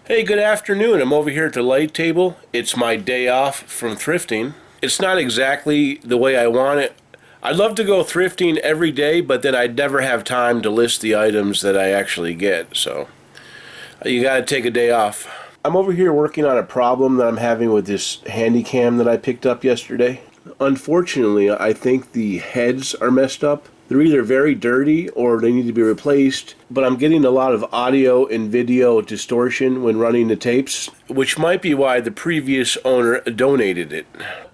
Hey, good afternoon. I'm over here at the light table. It's my day off from thrifting. It's not exactly the way I want it. I'd love to go thrifting every day, but then I'd never have time to list the items that I actually get, so you gotta take a day off. I'm over here working on a problem that I'm having with this handy cam that I picked up yesterday. Unfortunately, I think the heads are messed up. They're either very dirty or they need to be replaced, but I'm getting a lot of audio and video distortion when running the tapes, which might be why the previous owner donated it.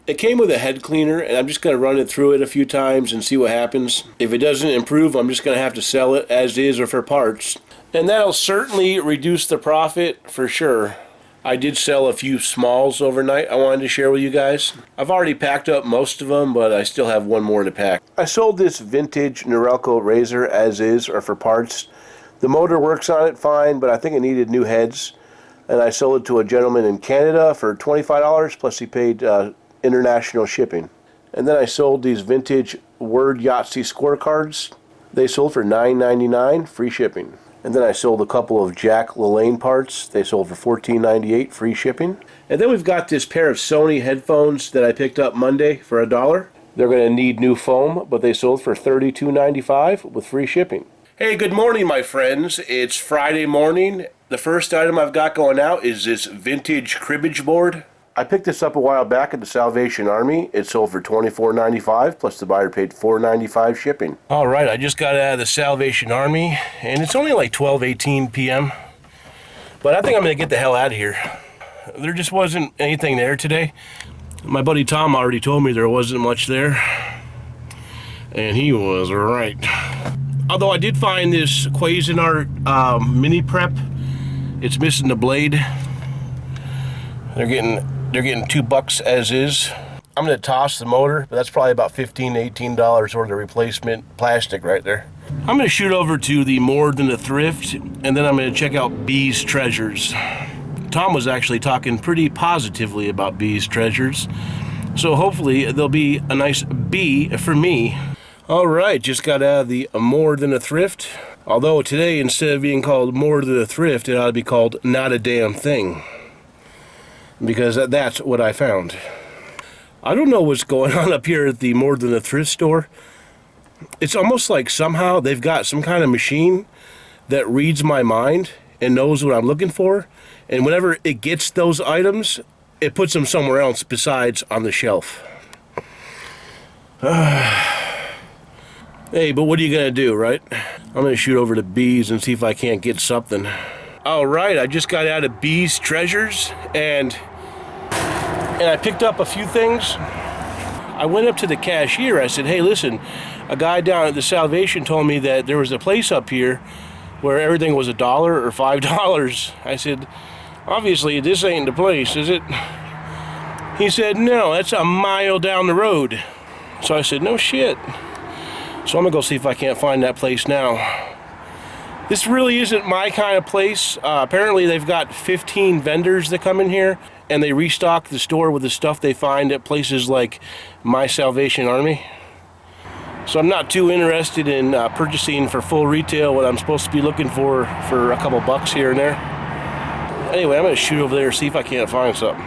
It came with a head cleaner, and I'm just going to run it through it a few times and see what happens. If it doesn't improve, I'm just going to have to sell it as is or for parts. And that'll certainly reduce the profit for sure. I did sell a few smalls overnight I wanted to share with you guys. I've already packed up most of them, but I still have one more to pack. I sold this vintage Norelco razor as is or for parts. The motor works on it fine, but I think it needed new heads. And I sold it to a gentleman in Canada for $25, plus he paid international shipping. And then I sold these vintage Word Yahtzee scorecards. They sold for $9.99, free shipping. And then I sold a couple of Jack LaLanne parts. They sold for $14.98, free shipping. And then we've got this pair of Sony headphones that I picked up Monday for $1. They're going to need new foam, but they sold for $32.95 with free shipping. Hey, good morning, my friends. It's Friday morning. The first item I've got going out is this vintage cribbage board. I picked this up a while back at the Salvation Army. It sold for $24.95, plus the buyer paid $4.95 shipping. All right, I just got out of the Salvation Army, and it's only like 12:18 p.m. But I think I'm going to get the hell out of here. There just wasn't anything there today. My buddy Tom already told me there wasn't much there, and he was right. Although I did find this Cuisinart mini prep. It's missing the blade. They're getting $2 as is. I'm going to toss the motor, but that's probably about $15 to $18 worth of replacement plastic right there. I'm going to shoot over to the More Than a Thrift, and then I'm going to check out B's Treasures. Tom was actually talking pretty positively about B's Treasures, so hopefully there'll be a nice B for me. All right, just got out of the More Than a Thrift. Although today, instead of being called More Than a Thrift, it ought to be called Not a Damn Thing, because that's what I found. I don't know what's going on up here at the More Than a Thrift store. It's almost like somehow they've got some kind of machine that reads my mind and knows what I'm looking for, and whenever it gets those items, it puts them somewhere else besides on the shelf. Hey, but what are you gonna do, right? I'm gonna shoot over to B's and see if I can't get something. All right, I just got out of B's Treasures, and I picked up a few things. I went up to the cashier. I said, hey, listen, a guy down at the Salvation told me that there was a place up here where everything was $1 or $5. I said, obviously this ain't the place, is it? He said, no, that's a mile down the road. So I said, no shit. So I'm gonna go see if I can't find that place now. This really isn't my kind of place. Apparently they've got 15 vendors that come in here, and they restock the store with the stuff they find at places like My Salvation Army. So I'm not too interested in purchasing for full retail what I'm supposed to be looking for a couple bucks here and there. Anyway, I'm gonna shoot over there and see if I can't find something.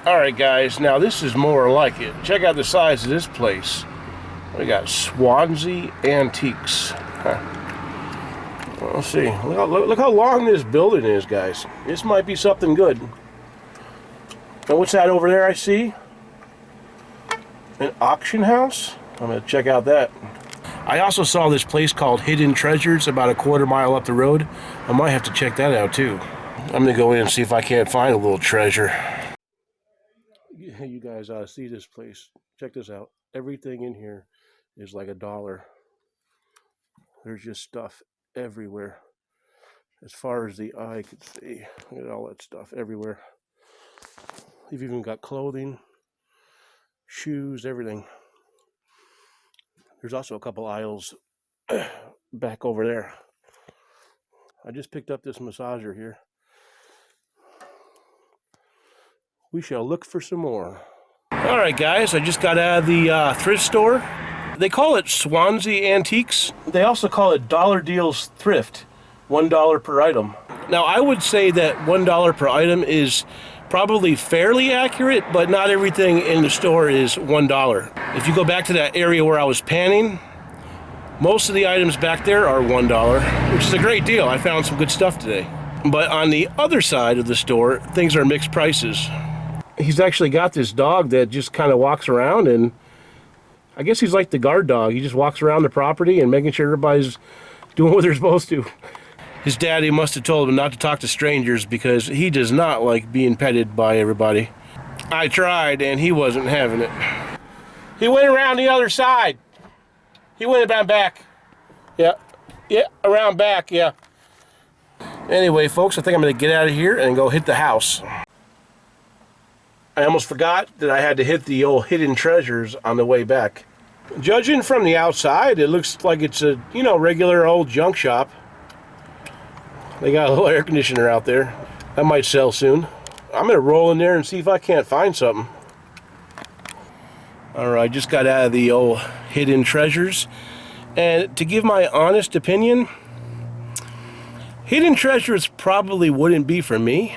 All right, guys, now this is more like it. Check out the size of this place. We got Swansea Antiques. Huh. Well, let's see. Look how long this building is, guys. This might be something good. And what's that over there I see? An auction house? I'm going to check out that. I also saw this place called Hidden Treasures about a quarter mile up the road. I might have to check that out too. I'm going to go in and see if I can't find a little treasure. Hey, you guys see this place. Check this out. Everything in here is like $1. There's just stuff everywhere. As far as the eye could see. Look at all that stuff everywhere. You've even got clothing, shoes, everything. There's also a couple aisles back over there. I just picked up this massager here. We shall look for some more. All right, guys, I just got out of the thrift store. They call it Swansea Antiques. They also call it Dollar Deals Thrift, $1 per item. Now, I would say that $1 per item is probably fairly accurate, but not everything in the store is $1. If you go back to that area where I was panning, most of the items back there are $1, which is a great deal. I found some good stuff today. But on the other side of the store, things are mixed prices. He's actually got this dog that just kind of walks around, and I guess he's like the guard dog. He just walks around the property and making sure everybody's doing what they're supposed to. His daddy must have told him not to talk to strangers because he does not like being petted by everybody. I tried, and he wasn't having it. He went around the other side. He went around back. Yeah, around back, yeah. Anyway, folks, I think I'm going to get out of here and go hit the house. I almost forgot that I had to hit the old hidden treasures on the way back. Judging from the outside, it looks like it's a, regular old junk shop. They got a little air conditioner out there. That might sell soon. I'm going to roll in there and see if I can't find something. Alright, just got out of the old hidden treasures. And to give my honest opinion, hidden treasures probably wouldn't be for me.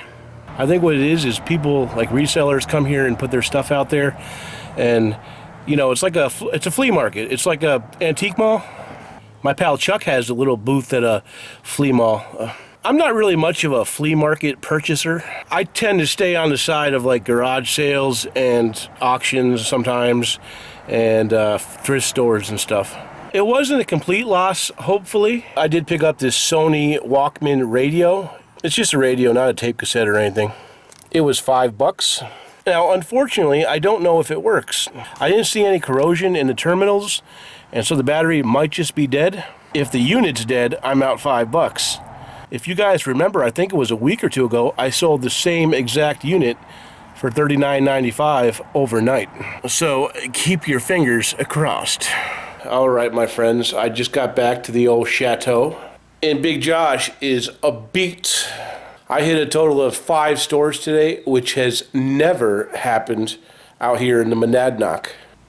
I think what it is people like resellers come here and put their stuff out there. And, it's like it's a flea market. It's like a antique mall. My pal Chuck has a little booth at a flea mall. I'm not really much of a flea market purchaser. I tend to stay on the side of like garage sales and auctions sometimes, and thrift stores and stuff. It wasn't a complete loss, hopefully. I did pick up this Sony Walkman radio. It's just a radio, not a tape cassette or anything. It was $5. Now, unfortunately, I don't know if it works. I didn't see any corrosion in the terminals, and so the battery might just be dead. If the unit's dead, I'm out $5. If you guys remember, I think it was a week or two ago, I sold the same exact unit for $39.95 overnight. So keep your fingers crossed. All right, my friends, I just got back to the old chateau, and Big Josh is a beat. I hit a total of 5 stores today, which has never happened out here in the Monadnock.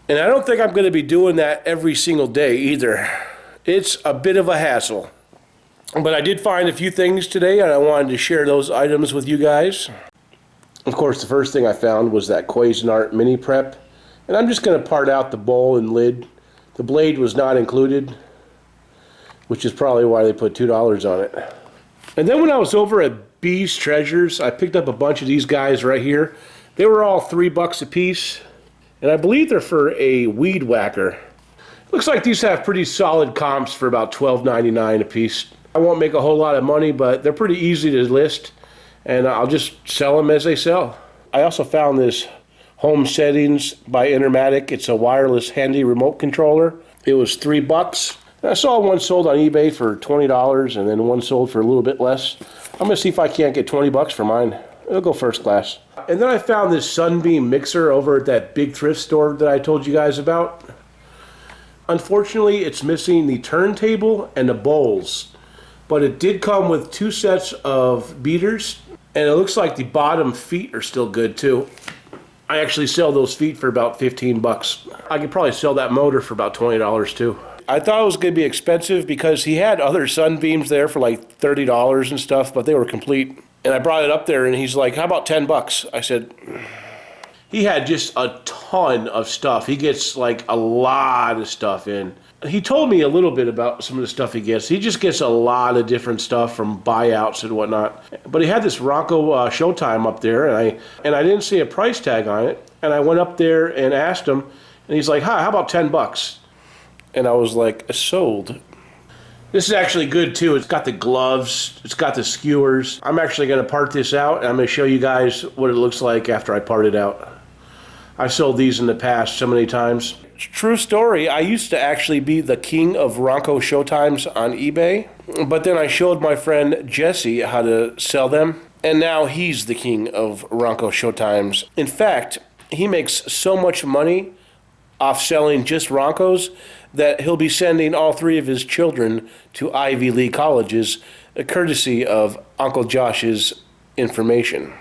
And I don't think I'm going to be doing that every single day either. It's a bit of a hassle. But I did find a few things today, and I wanted to share those items with you guys. Of course, the first thing I found was that Cuisinart mini prep. And I'm just going to part out the bowl and lid. The blade was not included, which is probably why they put $2 on it. And then when I was over at B's Treasures, I picked up a bunch of these guys right here. They were all $3 a piece. And I believe they're for a weed whacker. Looks like these have pretty solid comps for about $12.99 a piece. I won't make a whole lot of money, but they're pretty easy to list, and I'll just sell them as they sell. I also found this Home Settings by Intermatic. It's a wireless handy remote controller. It was $3. And I saw one sold on eBay for $20, and then one sold for a little bit less. I'm going to see if I can't get $20 for mine. It'll go first class. And then I found this Sunbeam Mixer over at that big thrift store that I told you guys about. Unfortunately, it's missing the turntable and the bowls. But it did come with 2 sets of beaters, and it looks like the bottom feet are still good too. I actually sell those feet for about $15. I could probably sell that motor for about $20 too. I thought it was going to be expensive because he had other Sunbeams there for like $30 and stuff, but they were complete. And I brought it up there, and he's like, how about $10? I said, he had just a ton of stuff. He gets like a lot of stuff in. He told me a little bit about some of the stuff he gets. He just gets a lot of different stuff from buyouts and whatnot. But he had this Ronco Showtime up there, and I didn't see a price tag on it. And I went up there and asked him, and he's like, "Hi, how about $10?" And I was like, sold. This is actually good too. It's got the gloves, it's got the skewers. I'm actually going to part this out, and I'm going to show you guys what it looks like after I part it out. I've sold these in the past so many times. True story, I used to actually be the king of Ronco Showtimes on eBay, but then I showed my friend Jesse how to sell them, and now he's the king of Ronco Showtimes. In fact, he makes so much money off selling just Roncos that he'll be sending all 3 of his children to Ivy League colleges, courtesy of Uncle Josh's information.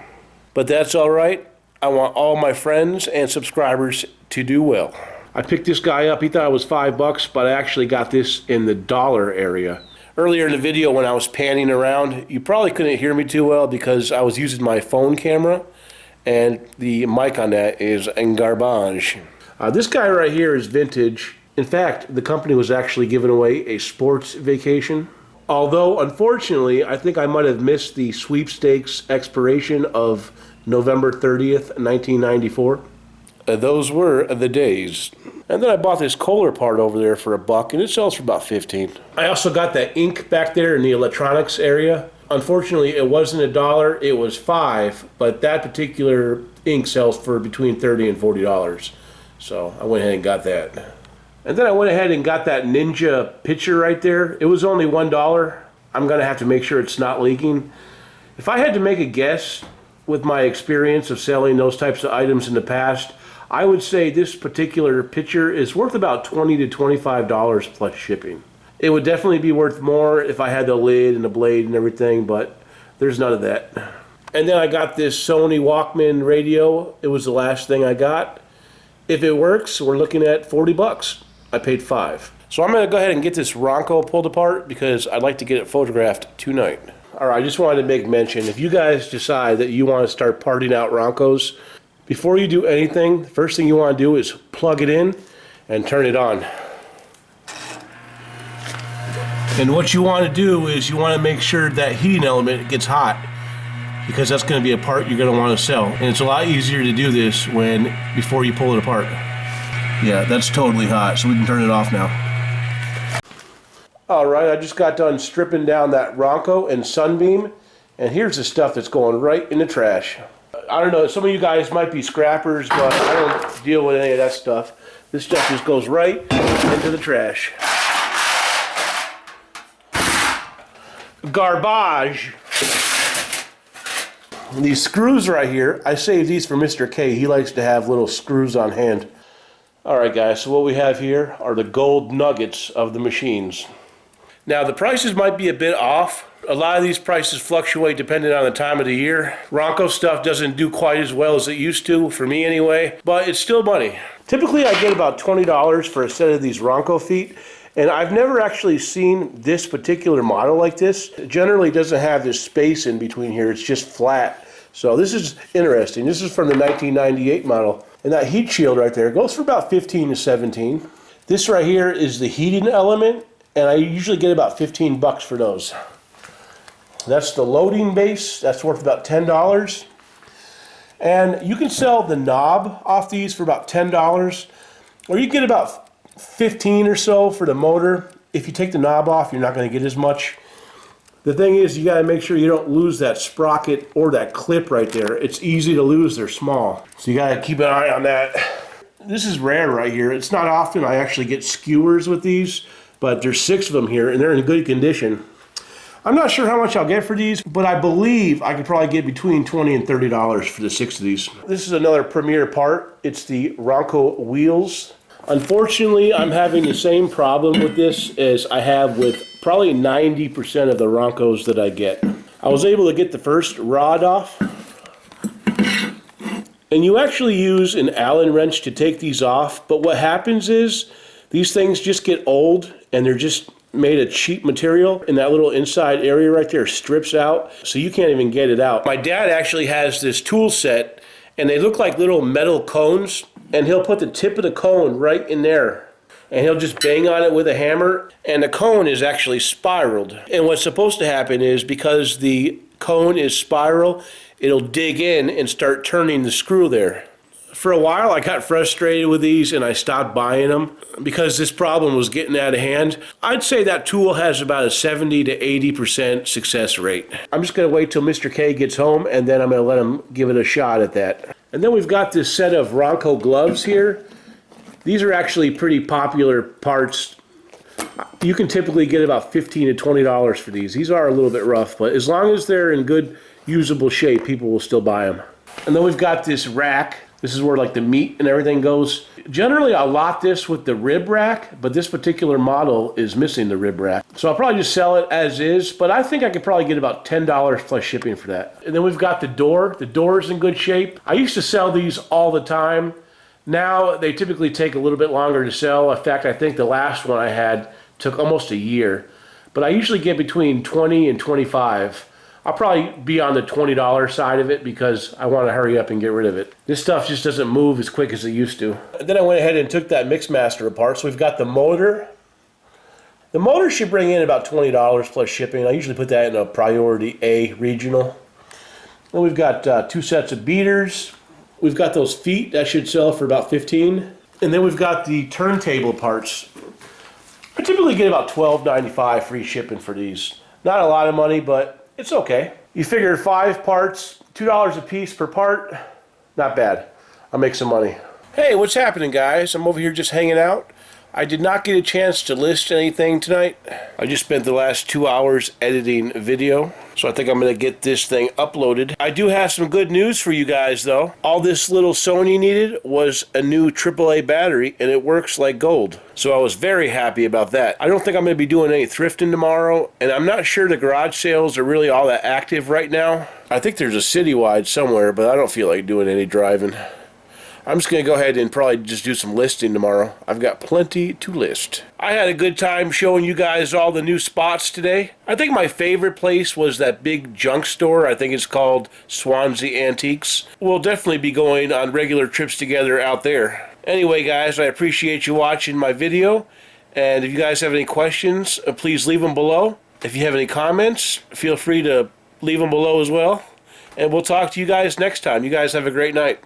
But that's all right. I want all my friends and subscribers to do well. I picked this guy up. He thought it was $5, but I actually got this in the dollar area. Earlier in the video when I was panning around, you probably couldn't hear me too well because I was using my phone camera and the mic on that is en garbage. This guy right here is vintage. In fact, the company was actually giving away a sports vacation. Although, unfortunately, I think I might have missed the sweepstakes expiration of November 30th, 1994. Those were the days. And then I bought this Kohler part over there for $1 and it sells for about 15. I also got that ink back there in the electronics area. Unfortunately, it wasn't $1, it was $5, but that particular ink sells for between $30 and $40. So I went ahead and got that. And then I went ahead and got that Ninja pitcher right there. It was only $1. I'm gonna have to make sure it's not leaking. If I had to make a guess with my experience of selling those types of items in the past, I would say this particular pitcher is worth about $20 to $25 plus shipping. It would definitely be worth more if I had the lid and the blade and everything, but there's none of that. And then I got this Sony Walkman radio. It was the last thing I got. If it works, we're looking at $40. I paid $5. So I'm gonna go ahead and get this Ronco pulled apart because I'd like to get it photographed tonight. All right, I just wanted to make mention, if you guys decide that you want to start parting out Roncos, before you do anything, the first thing you want to do is plug it in and turn it on. And what you want to do is you want to make sure that heating element gets hot, because that's going to be a part you're going to want to sell. And it's a lot easier to do this before you pull it apart. Yeah, that's totally hot, so we can turn it off now. All right, I just got done stripping down that Ronco and Sunbeam, and here's the stuff that's going right in the trash. I don't know, some of you guys might be scrappers, but I don't deal with any of that stuff. This stuff just goes right into the trash. Garbage. These screws right here, I saved these for Mr. K. He likes to have little screws on hand. Alright guys, so what we have here are the gold nuggets of the machines. Now the prices might be a bit off. A lot of these prices fluctuate depending on the time of the year. Ronco stuff doesn't do quite as well as it used to, for me anyway, but it's still money. Typically I get about $20 for a set of these Ronco feet, and I've never actually seen this particular model like this. It generally doesn't have this space in between here, it's just flat. So this is interesting. This is from the 1998 model. And that heat shield right there goes for about 15 to 17. This right here is the heating element, and I usually get about $15 for those. That's the loading base. That's worth about $10. And you can sell the knob off these for about $10, or you get about 15 or so for the motor. If you take the knob off, you're not going to get as much. The thing is, you got to make sure you don't lose that sprocket or that clip right there. It's easy to lose, they're small. So you got to keep an eye on that. This is rare right here. It's not often I actually get skewers with these, but there's 6 of them here and they're in good condition. I'm not sure how much I'll get for these, but I believe I could probably get between $20 and $30 for the 6 of these. This is another premier part. It's the Ronco Wheels. Unfortunately, I'm having the same problem with this as I have with probably 90% of the Roncos that I get. I was able to get the first rod off, and you actually use an Allen wrench to take these off, but what happens is these things just get old and they're just made of cheap material, and that little inside area right there strips out, so you can't even get it out. My dad actually has this tool set, and they look like little metal cones, and he'll put the tip of the cone right in there, and he'll just bang on it with a hammer, and the cone is actually spiraled. And what's supposed to happen is, because the cone is spiral, it'll dig in and start turning the screw there. For a while I got frustrated with these and I stopped buying them because this problem was getting out of hand. I'd say that tool has about a 70 to 80% success rate. I'm just going to wait till Mr. K gets home and then I'm going to let him give it a shot at that. And then we've got this set of Ronco gloves here. These are actually pretty popular parts. You can typically get about $15 to $20 for these. These are a little bit rough, but as long as they're in good usable shape, people will still buy them. And then we've got this rack. This is where like the meat and everything goes. Generally I'll lot this with the rib rack, but this particular model is missing the rib rack. So I'll probably just sell it as is, but I think I could probably get about $10 plus shipping for that. And then we've got the door. The door is in good shape. I used to sell these all the time. Now they typically take a little bit longer to sell. In fact, I think the last one I had took almost a year. but I usually get between 20 and 25. I'll probably be on the $20 side of it because I want to hurry up and get rid of it. This stuff just doesn't move as quick as it used to. And then I went ahead and took that Mixmaster apart. So we've got the motor. The motor should bring in about $20 plus shipping. I usually put that in a priority A regional. Then we've got 2 sets of beaters. We've got those feet that should sell for about 15. And then we've got the turntable parts. I typically get about $12.95 free shipping for these. Not a lot of money, but it's okay. You figure 5 parts, $2 a piece per part. Not bad. I'll make some money. Hey, what's happening, guys? I'm over here just hanging out. I did not get a chance to list anything tonight. I just spent the last 2 hours editing video, so I think I'm going to get this thing uploaded. I do have some good news for you guys, though. All this little Sony needed was a new AAA battery, and it works like gold. So I was very happy about that. I don't think I'm going to be doing any thrifting tomorrow, and I'm not sure the garage sales are really all that active right now. I think there's a citywide somewhere, but I don't feel like doing any driving. I'm just going to go ahead and probably just do some listing tomorrow. I've got plenty to list. I had a good time showing you guys all the new spots today. I think my favorite place was that big junk store. I think it's called Swansea Antiques. We'll definitely be going on regular trips together out there. Anyway, guys, I appreciate you watching my video. And if you guys have any questions, please leave them below. If you have any comments, feel free to leave them below as well. And we'll talk to you guys next time. You guys have a great night.